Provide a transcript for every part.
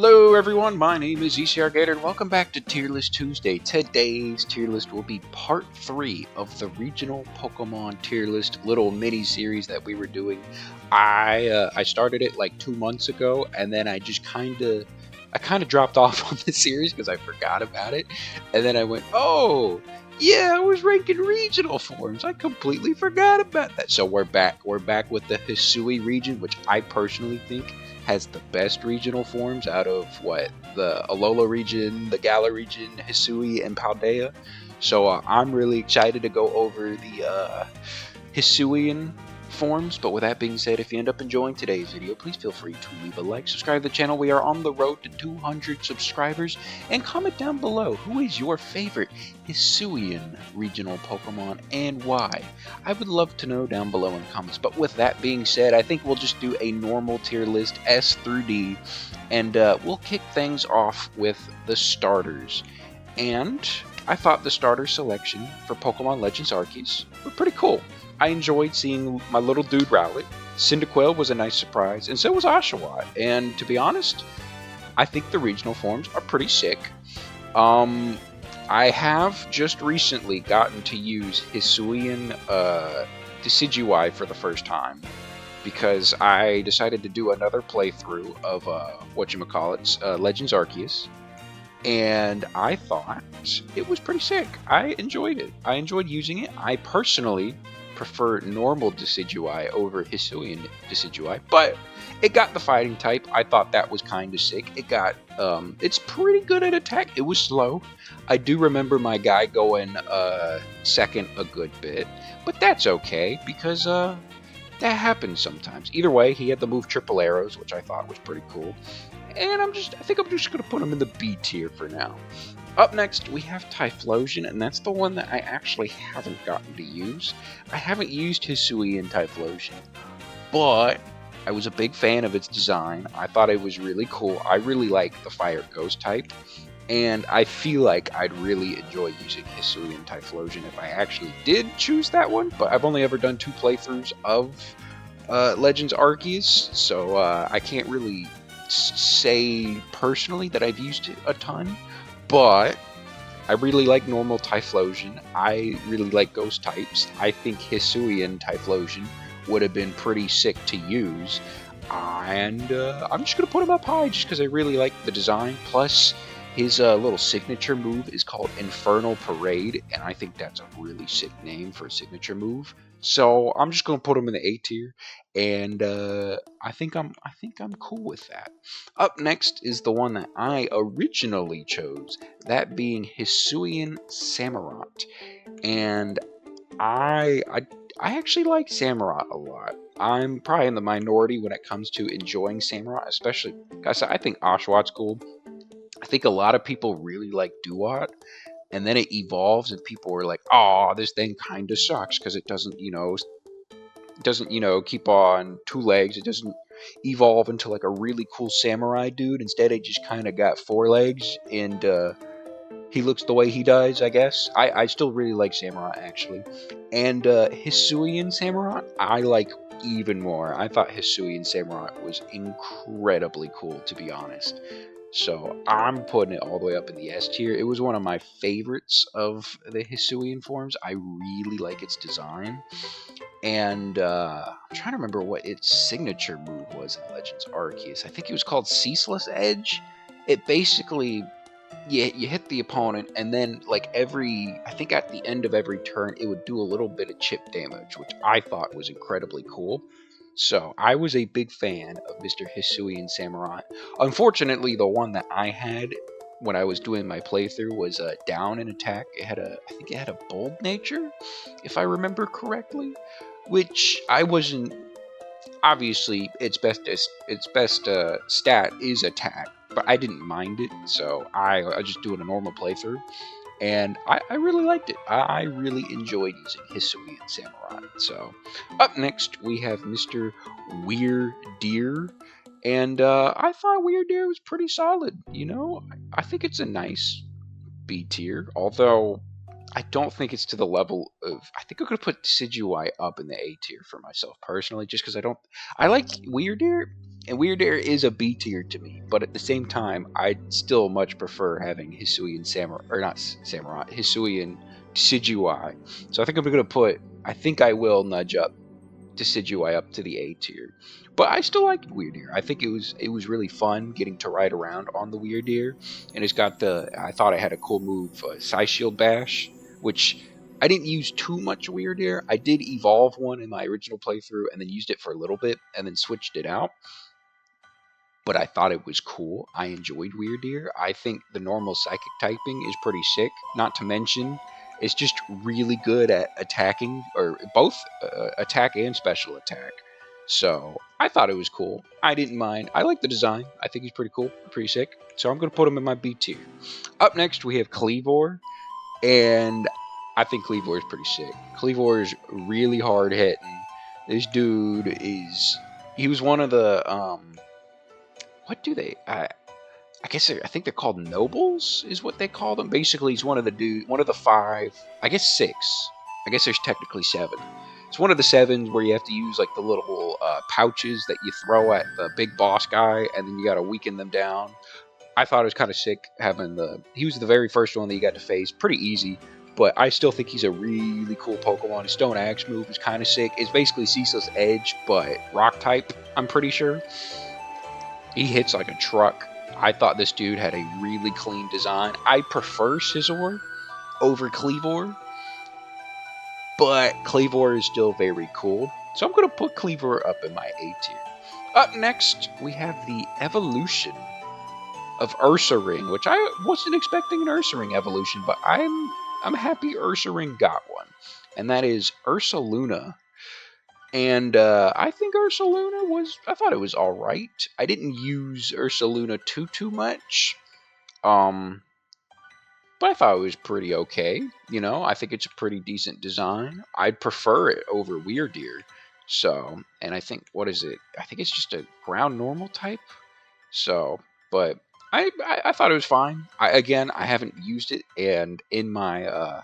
Hello everyone, my name is ZCRGator and welcome back to Tier List Tuesday. Today's tier list will be part 3 of the regional Pokemon tier list little mini series that we were doing. I started it like 2 months ago and then I kind of dropped off on the series because I forgot about it. And then I went, oh, yeah, I was ranking regional forms. I completely forgot about that. So we're back. We're back with the Hisui region, which I personally think has the best regional forms out of the Alola region, the Galar region, Hisui, and Paldea. So I'm really excited to go over the Hisuian forms. But with that being said, if you end up enjoying today's video, please feel free to leave a like, subscribe to the channel. We are on the road to 200 subscribers, and comment down below who is your favorite Hisuian regional Pokemon and why. I would love to know down below in the comments. But with that being said, I think we'll just do a normal tier list S through D, and we'll kick things off with the starters. And I thought the starter selection for Pokemon Legends Arceus were pretty cool. I enjoyed seeing my little dude Rowlet. Cyndaquil was a nice surprise, and so was Oshawott. And to be honest, I think the regional forms are pretty sick. I have just recently gotten to use Hisuian Decidueye for the first time because I decided to do another playthrough of Legends Arceus. And I thought it was pretty sick. I enjoyed it. I enjoyed using it. I personally prefer normal Decidueye over Hisuian Decidueye, but it got the fighting type. I thought that was kind of sick. It got, it's pretty good at attack. It was slow. I do remember my guy going second a good bit, but that's okay because that happens sometimes. Either way, he had the move Triple Arrows, which I thought was pretty cool. And I think I'm just gonna put him in the B tier for now. Up next, we have Typhlosion, and that's the one that I actually haven't gotten to use. I haven't used Hisuian Typhlosion, but I was a big fan of its design. I thought it was really cool. I really like the Fire Ghost type, and I feel like I'd really enjoy using Hisuian Typhlosion if I actually did choose that one, but I've only ever done 2 playthroughs of Legends Arceus, so I can't really say personally that I've used it a ton. But I really like normal Typhlosion. I really like ghost types. I think Hisuian Typhlosion would have been pretty sick to use. And I'm just going to put him up high just because I really like the design. Plus, his little signature move is called Infernal Parade. And I think that's a really sick name for a signature move. So I'm just going to put him in the A tier. And I think I'm cool with that. Up next is the one that I originally chose, that being Hisuian Samurott. And I actually like Samurott a lot. I'm probably in the minority when it comes to enjoying Samurott, especially because I think Oshawott's cool. I think a lot of people really like Duat. And then it evolves, and people were like, "Oh, this thing kind of sucks because it doesn't keep on 2 legs. It doesn't evolve into like a really cool samurai dude. Instead, it just kind of got 4 legs, and he looks the way he does, I guess." I still really like Samurott, actually. And Hisuian Samurott, I like even more. I thought Hisuian Samurott was incredibly cool, to be honest. So I'm putting it all the way up in the S tier. It was one of my favorites of the Hisuian forms. I really like its design. And I'm trying to remember what its signature move was in Legends Arceus. I think it was called Ceaseless Edge. It basically, you hit the opponent, and then I think at the end of every turn, it would do a little bit of chip damage, which I thought was incredibly cool. So I was a big fan of Mr. Hisuian Samurott. Unfortunately, the one that I had when I was doing my playthrough was down in attack. I think it had a bold nature, if I remember correctly, which I wasn't. Obviously, its best stat is attack, but I didn't mind it, so I just doing a normal playthrough. And I really liked it. I really enjoyed using Hisuian Samurott. So, up next, we have Mr. Weirdeer. And I thought Weirdeer was pretty solid. I think it's a nice B tier. Although, I don't think it's to the level of... I think I'm going to put Decidueye up in the A tier for myself, personally. Just because I like Weirdeer. And Weird Air is a B tier to me, but at the same time, I'd still much prefer having Hisuian Samurai, or not Samurai, Hisuian Decidueye. So I think I'm going to put, I think I will nudge up Decidueye up to the A tier. But I still like Weird Ear. I think it was really fun getting to ride around on the Weird Ear, and it's got I thought it had a cool move, Psy Shield Bash, which I didn't use too much Weird Ear. I did evolve one in my original playthrough, and then used it for a little bit, and then switched it out. But I thought it was cool. I enjoyed Weird Ear. I think the normal Psychic typing is pretty sick. Not to mention, it's just really good at attacking, or both attack and special attack. So I thought it was cool. I didn't mind. I like the design. I think he's pretty cool, pretty sick. So I'm going to put him in my B tier. Up next, we have Kleavor, and I think Kleavor is pretty sick. Kleavor is really hard hitting. This dude is. He was one of the. What do they? I guess I think they're called nobles, is what they call them. Basically, he's one of the 5. I guess 6. I guess there's technically 7. It's one of the 7s where you have to use like the little pouches that you throw at the big boss guy, and then you got to weaken them down. I thought it was kind of sick having he was the very first one that you got to face. Pretty easy, but I still think he's a really cool Pokemon. His Stone Axe move is kind of sick. It's basically Ceaseless Edge, but Rock type, I'm pretty sure. He hits like a truck. I thought this dude had a really clean design. I prefer Scizor over Kleavor, but Kleavor is still very cool. So I'm going to put Kleavor up in my A tier. Up next, we have the evolution of Ursaring, which I wasn't expecting an Ursaring evolution, but I'm happy Ursaring got one. And that is Ursaluna. And I think Ursaluna I thought it was alright. I didn't use Ursaluna too much. But I thought it was pretty okay. You know, I think it's a pretty decent design. I'd prefer it over Weird Ear. So, and I think, what is it? I think it's just a ground normal type. So, but I thought it was fine. Again, I haven't used it, and in my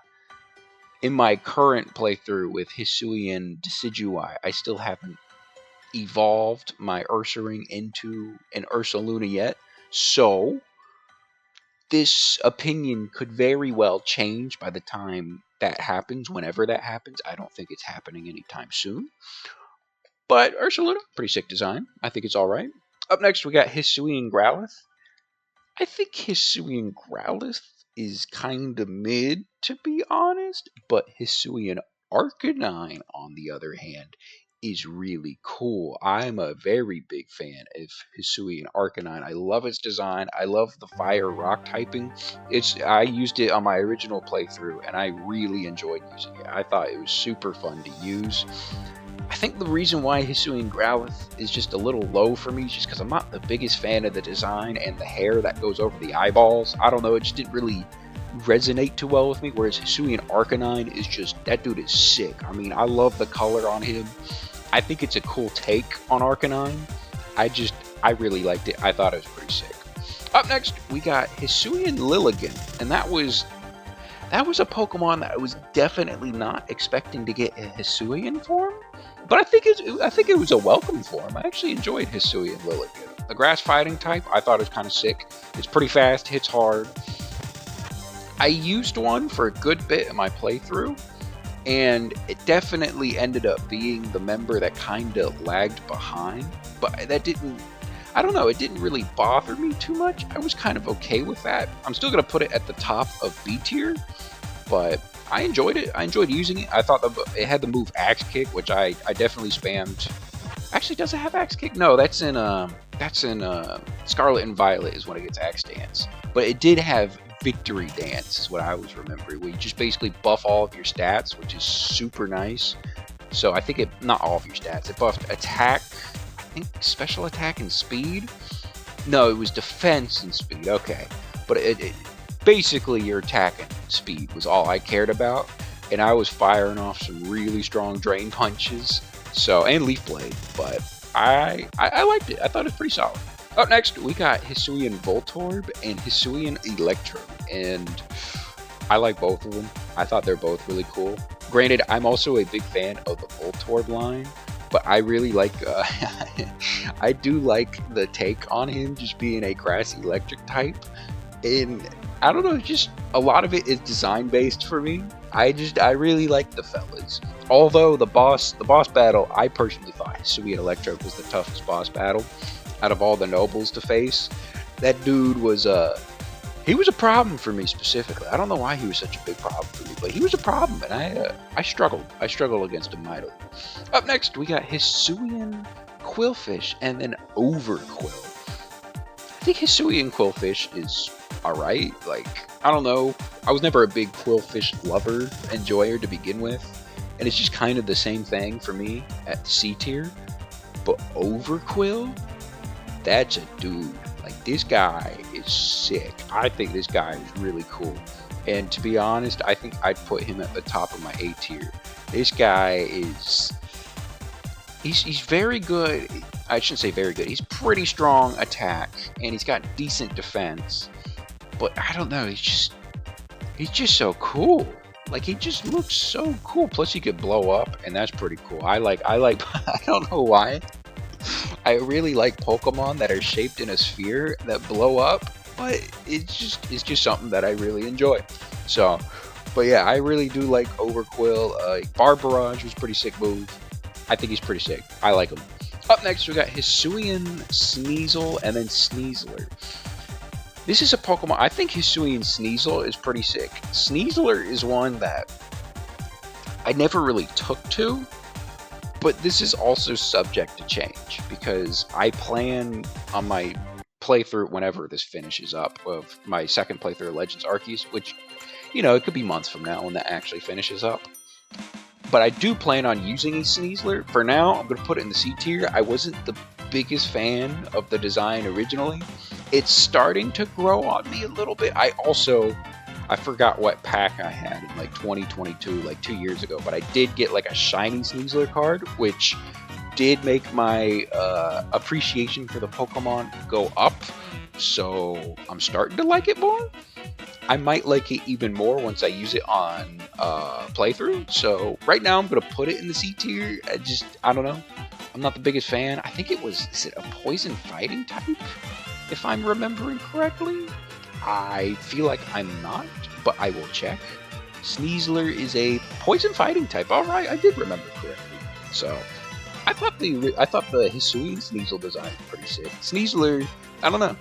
current playthrough with Hisuian Decidueye, I still haven't evolved my Ursaring into an Ursaluna yet. So, this opinion could very well change by the time that happens, whenever that happens. I don't think it's happening anytime soon. But Ursaluna, pretty sick design. I think it's alright. Up next, we got Hisuian Growlithe. I think Hisuian Growlithe is kind of mid, to be honest, but Hisuian Arcanine, on the other hand, is really cool. I'm a very big fan of Hisuian Arcanine. I love its design. I love the fire rock typing. I used it on my original playthrough, and I really enjoyed using it. I thought it was super fun to use. I think the reason why Hisuian Growlithe is just a little low for me is just because I'm not the biggest fan of the design and the hair that goes over the eyeballs. I don't know, it just didn't really resonate too well with me, whereas Hisuian Arcanine is just, that dude is sick. I mean, I love the color on him. I think it's a cool take on Arcanine. I really liked it. I thought it was pretty sick. Up next, we got Hisuian Lilligant, and that was a Pokemon that I was definitely not expecting to get a Hisuian form. But I think it was a welcome form. I actually enjoyed Hisuian Lilligant. The grass fighting type, I thought it was kind of sick. It's pretty fast, hits hard. I used one for a good bit in my playthrough, and it definitely ended up being the member that kind of lagged behind. But that didn't, I don't know, it didn't really bother me too much. I was kind of okay with that. I'm still going to put it at the top of B tier, but I enjoyed it. I enjoyed using it. I thought it had the move Axe Kick, which I definitely spammed. Actually, does it have Axe Kick? No, that's in Scarlet and Violet is when it gets Axe Dance. But it did have Victory Dance, is what I was remembering, where you just basically buff all of your stats, which is super nice. So I think not all of your stats. It buffed attack, I think special attack and speed. No, it was defense and speed. Okay, but it basically your attack and speed was all I cared about, and I was firing off some really strong drain punches, and leaf blade, but I liked it. I thought it was pretty solid. Up next, we got Hisuian Voltorb and Hisuian Electro, and I like both of them. I thought they're both really cool. Granted, I'm also a big fan of the Voltorb line, But I really like, I do like the take on him just being a grass electric type. And I don't know, just a lot of it is design based for me. I really like the fellas. Although the boss battle, I personally thought Hisuian Electrode was the toughest boss battle out of all the nobles to face. That dude was he was a problem for me specifically. I don't know why he was such a big problem for me, but he was a problem, and I struggled. I struggled against him mightily. Up next, we got Hisuian Qwilfish and then Overquill. I think Hisuian Qwilfish is alright. Like, I don't know. I was never a big Qwilfish lover, enjoyer to begin with, and it's just kind of the same thing for me at C tier. But Overquill, that's a dude. Like, this guy is sick. I think this guy is really cool. And to be honest, I think I'd put him at the top of my A tier. This guy is... He's very good. I shouldn't say very good. He's pretty strong attack, and he's got decent defense. But I don't know, he's just so cool. Like, he just looks so cool. Plus, he could blow up, and that's pretty cool. I like. I don't know why. I really like Pokemon that are shaped in a sphere that blow up, but it's just something that I really enjoy. So, but yeah, I really do like Overquill. Barbarage was a pretty sick move. I think he's pretty sick. I like him. Up next, we got Hisuian Sneasel and then Sneasler. This is a Pokemon. I think Hisuian Sneasel is pretty sick. Sneasler is one that I never really took to, but this is also subject to change because I plan on my playthrough whenever this finishes up of my second playthrough of Legends Arceus, which, you know, it could be months from now when that actually finishes up. But I do plan on using a Sneasler. For now, I'm going to put it in the C tier. I wasn't the biggest fan of the design originally. It's starting to grow on me a little bit. I forgot what pack I had in like 2022, like 2 years ago, but I did get like a shiny Sneasler card, which did make my appreciation for the Pokemon go up. So I'm starting to like it more. I might like it even more once I use it on playthrough. So right now I'm going to put it in the C tier. I don't know. I'm not the biggest fan. I think is it a poison fighting type? If I'm remembering correctly. I feel like I'm not, but I will check. Sneasler is a poison fighting type. All right, I did remember correctly. So I thought the Hisuian Sneasel design was pretty sick. Sneasler, I don't know.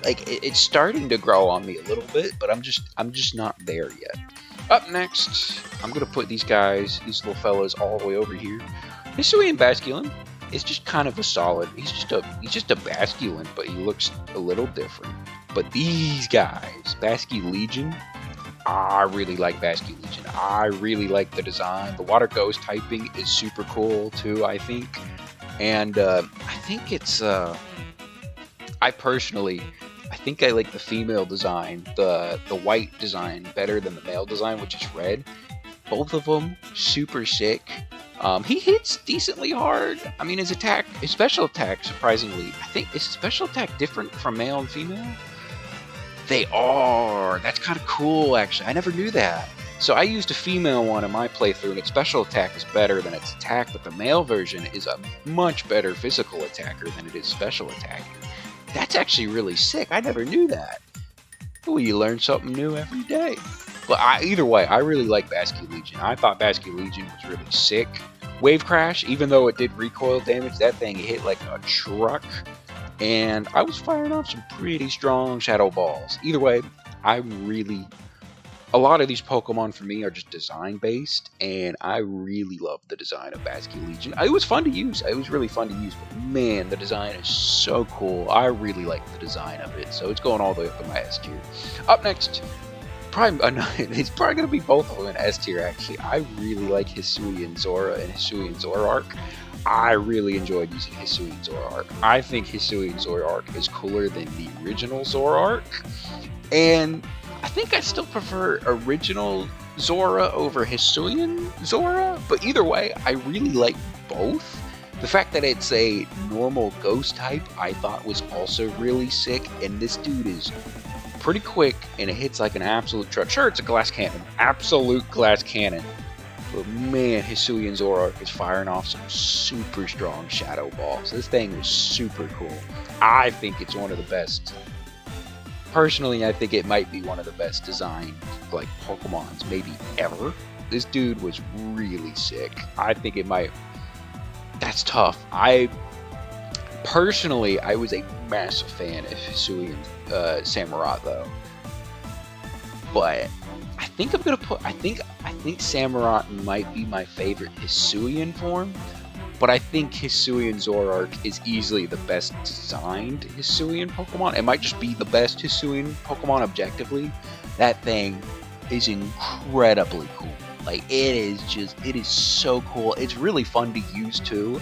Like, it's starting to grow on me a little bit, but I'm just not there yet. Up next, I'm gonna put these little fellas, all the way over here. Hisuian Basculegion is just kind of a solid. He's just a Basculegion, but he looks a little different. But these guys, Basculegion, I really like Basculegion. I really like the design. The water ghost typing is super cool too, I think. And I think it's I think I like the female design, the white design, better than the male design, which is red. Both of them super sick. He hits decently hard. I mean, his special attack, surprisingly, I think, is special attack different from male and female? They are. That's kind of cool, actually. I never knew that. So I used a female one in my playthrough, and its special attack is better than its attack, but the male version is a much better physical attacker than it is special attacking. That's actually really sick. I never knew that. Well, you learn something new every day. But either way, I really like Basculegion. I thought Basculegion was really sick. Wave Crash, even though it did recoil damage, that thing hit like a truck. And I was firing off some pretty strong Shadow Balls. Either way, a lot of these Pokemon for me are just design based, and I really love the design of Basculegion. It was fun to use. It was really fun to use, but man, the design is so cool. I really like the design of it, so it's going all the way up to my S tier. Up next, it's probably going to be both of them in S tier, actually. I really like Hisuian Zora and Hisuian Zoroark. I really enjoyed using Hisuian Zoroark. I think Hisuian Zoroark is cooler than the original Zoroark, and I think I still prefer original Zora over Hisuian Zora, but either way, I really like both. The fact that it's a normal ghost type, I thought was also really sick, and this dude is pretty quick, and it hits like an absolute truck. Sure, it's a glass cannon. Absolute glass cannon. But man, Hisuian Zoroark is firing off some super strong Shadow Balls. This thing is super cool. I think it's one of the best. Personally, I think it might be one of the best designed like Pokemons maybe ever. This dude was really sick. I think it might. That's tough. Personally, I was a massive fan of Hisuian Samurott though. But I think I'm gonna put. I think Samurott might be my favorite Hisuian form, but I think Hisuian Zoroark is easily the best designed Hisuian Pokemon. It might just be the best Hisuian Pokemon objectively. That thing is incredibly cool. Like it is so cool. It's really fun to use too.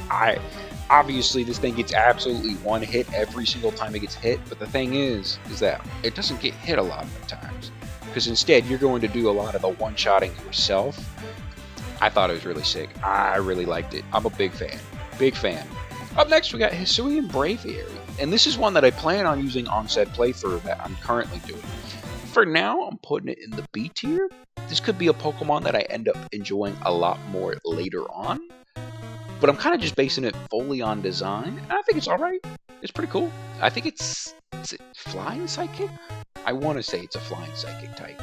Obviously this thing gets absolutely one hit every single time it gets hit, but the thing is that it doesn't get hit a lot of the times. Because instead you're going to do a lot of the one-shotting yourself. I thought it was really sick. I really liked it. I'm a big fan. Big fan. Up next we got Hisuian Braviary. And this is one that I plan on using on said playthrough that I'm currently doing. For now, I'm putting it in the B tier. This could be a Pokemon that I end up enjoying a lot more later on. But I'm kind of just basing it fully on design. And I think it's alright. It's pretty cool. I think is it Flying Psychic? I want to say it's a Flying Psychic type.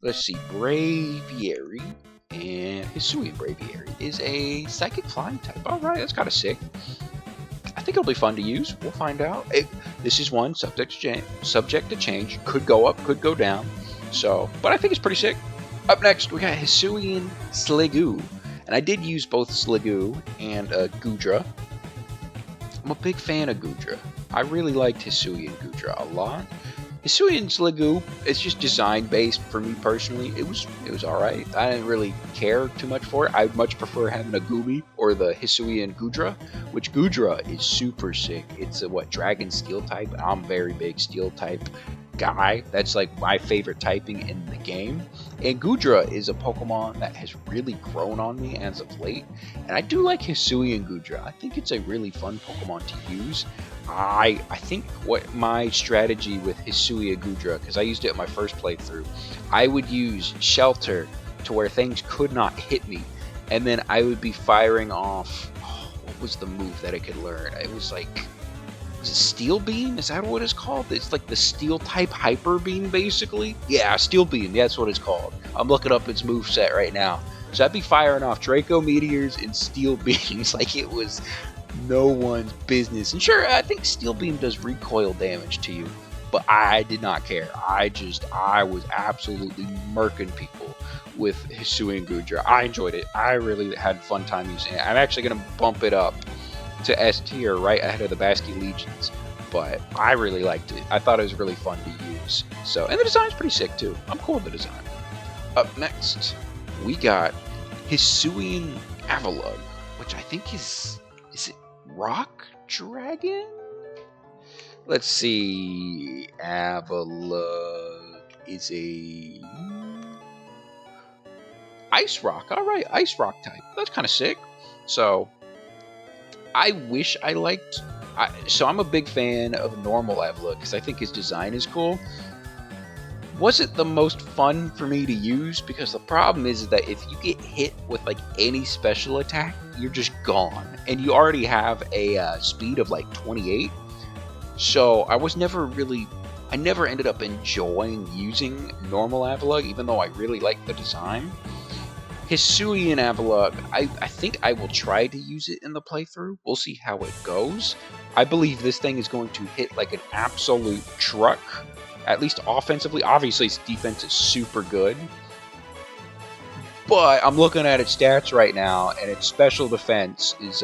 Let's see. Braviary and Hisuian Braviary is a Psychic Flying type. Alright, that's kind of sick. I think it'll be fun to use. We'll find out. This is one subject to change. Could go up, could go down. So, but I think it's pretty sick. Up next, we got Hisuian Sliggoo. And I did use both Sliggoo and Goodra. I'm a big fan of Goodra. I really liked Hisuian Goodra a lot. Hisuian Sliggoo, it's just design based for me personally. It was alright. I didn't really care too much for it. I'd much prefer having a Goomy or the Hisuian Goodra, which Goodra is super sick. It's a Dragon Steel type. I'm a very big Steel type guy. That's like my favorite typing in the game. And Goodra is a Pokemon that has really grown on me as of late. And I do like Hisuian Goodra. I think it's a really fun Pokemon to use. I think what my strategy with Hisuian Goodra, because I used it in my first playthrough, I would use Shelter to where things could not hit me. And then I would be firing off, what was the move that I could learn? It was like, is it Steel Beam? Is that what it's called? It's like the Steel type Hyper Beam, basically. Yeah, Steel Beam, that's what it's called. I'm looking up its moveset right now. So I'd be firing off Draco Meteors and Steel Beams like it was no one's business. And sure, I think Steel Beam does recoil damage to you, but I did not care. I was absolutely murking people with Hisuian Goodra. I enjoyed it. I really had fun time using it. I'm actually going to bump it up to S tier right ahead of the Basculegions, but I really liked it. I thought it was really fun to use. So, and the design's pretty sick too. I'm cool with the design. Up next, we got Hisuian Avalugg, which I think is it Rock Dragon? Let's see. Avalugg is a Ice Rock. Alright, Ice Rock type. That's kind of sick. So, I wish I liked... So I'm a big fan of normal Avalugg because I think his design is cool. Wasn't the most fun for me to use because the problem is that if you get hit with like any special attack, you're just gone. And you already have a speed of like 28. So I never ended up enjoying using normal Avalugg, even though I really like the design. Hisuian Avalugg, I think I will try to use it in the playthrough. We'll see how it goes. I believe this thing is going to hit like an absolute truck, at least offensively. Obviously, its defense is super good. But I'm looking at its stats right now, and its special defense is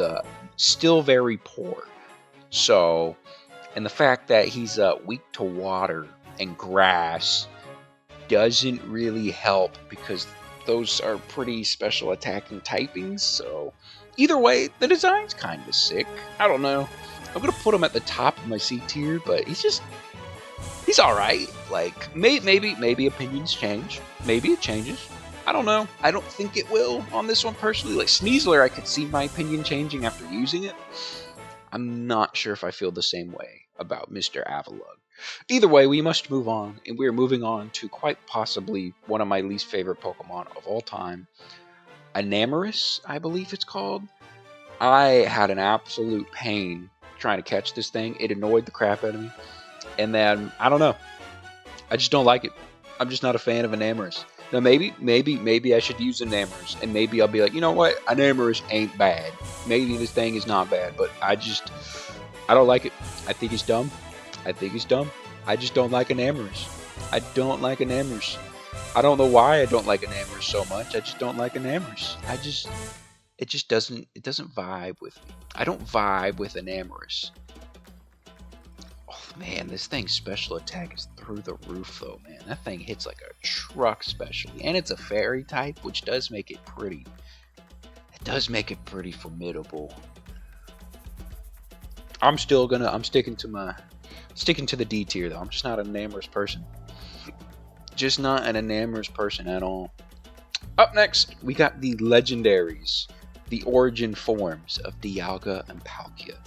still very poor. So, and the fact that he's weak to water and grass doesn't really help because those are pretty special attacking typings. So, either way, the design's kind of sick. I don't know. I'm going to put him at the top of my C tier, but he's alright. Like, maybe opinions change. Maybe it changes. I don't know. I don't think it will on this one personally. Like Sneasler, I could see my opinion changing after using it. I'm not sure if I feel the same way about Mr. Avalugg. Either way, we must move on, and we are moving on to quite possibly one of my least favorite Pokemon of all time, Enamorus, I believe it's called. I had an absolute pain trying to catch this thing. It annoyed the crap out of me. And then, I don't know. I just don't like it. I'm just not a fan of Enamorus. Now, maybe I should use Enamorus. And maybe I'll be like, you know what? Enamorus ain't bad. Maybe this thing is not bad. But I don't like it. I think it's dumb. I just don't like Enamorus. I don't like Enamorus. I don't know why I don't like Enamorus so much. I just don't like Enamorus. It just doesn't vibe with me. I don't vibe with Enamorus. Oh man, this thing's special attack is through the roof though, man. That thing hits like a truck specially. And it's a fairy type, which does make it pretty. It does make it pretty formidable. I'm sticking to the D tier though. I'm just not an Enamorus person. Just not an Enamorus person at all. Up next, we got the legendaries, the origin forms of Dialga and Palkia.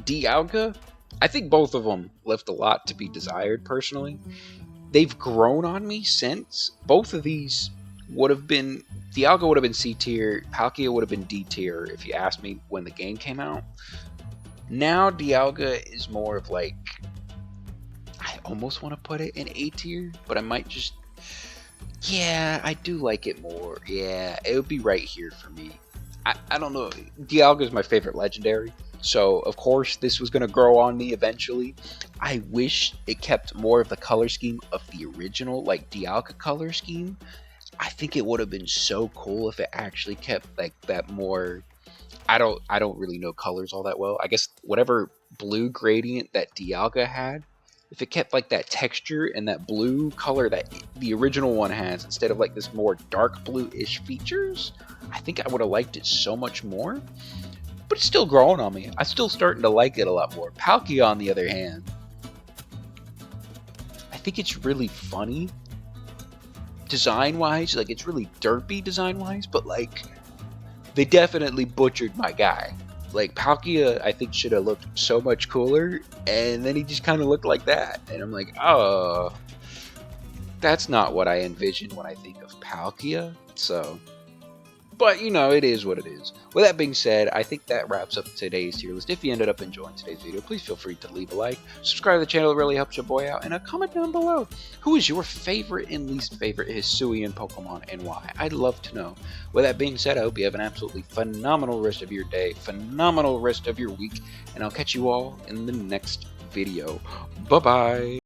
Dialga, I think both of them left a lot to be desired personally. They've grown on me since. Both of these would have been, Dialga would have been C tier, Palkia would have been D tier if you asked me when the game came out. Now Dialga is more of like, I almost want to put it in A tier, but I might just, yeah, I do like it more. Yeah, it would be right here for me. I don't know. Dialga is my favorite legendary, so of course this was going to grow on me eventually. I wish it kept more of the color scheme of the original, like Dialga color scheme. I think it would have been so cool if it actually kept like that more. I don't really know colors all that well. I guess whatever blue gradient that Dialga had, if it kept like that texture and that blue color that the original one has, instead of like this more dark blue-ish features, I think I would have liked it so much more. But it's still growing on me. I'm still starting to like it a lot more. Palkia, on the other hand, I think it's really funny design-wise. Like, it's really derpy design-wise, but like, they definitely butchered my guy. Like, Palkia, I think, should have looked so much cooler, and then he just kind of looked like that. And I'm like, oh, that's not what I envision when I think of Palkia. So, but, you know, it is what it is. With that being said, I think that wraps up today's tier list. If you ended up enjoying today's video, please feel free to leave a like, subscribe to the channel, it really helps your boy out, and a comment down below. Who is your favorite and least favorite Hisuian Pokemon and why? I'd love to know. With that being said, I hope you have an absolutely phenomenal rest of your day, phenomenal rest of your week, and I'll catch you all in the next video. Bye-bye.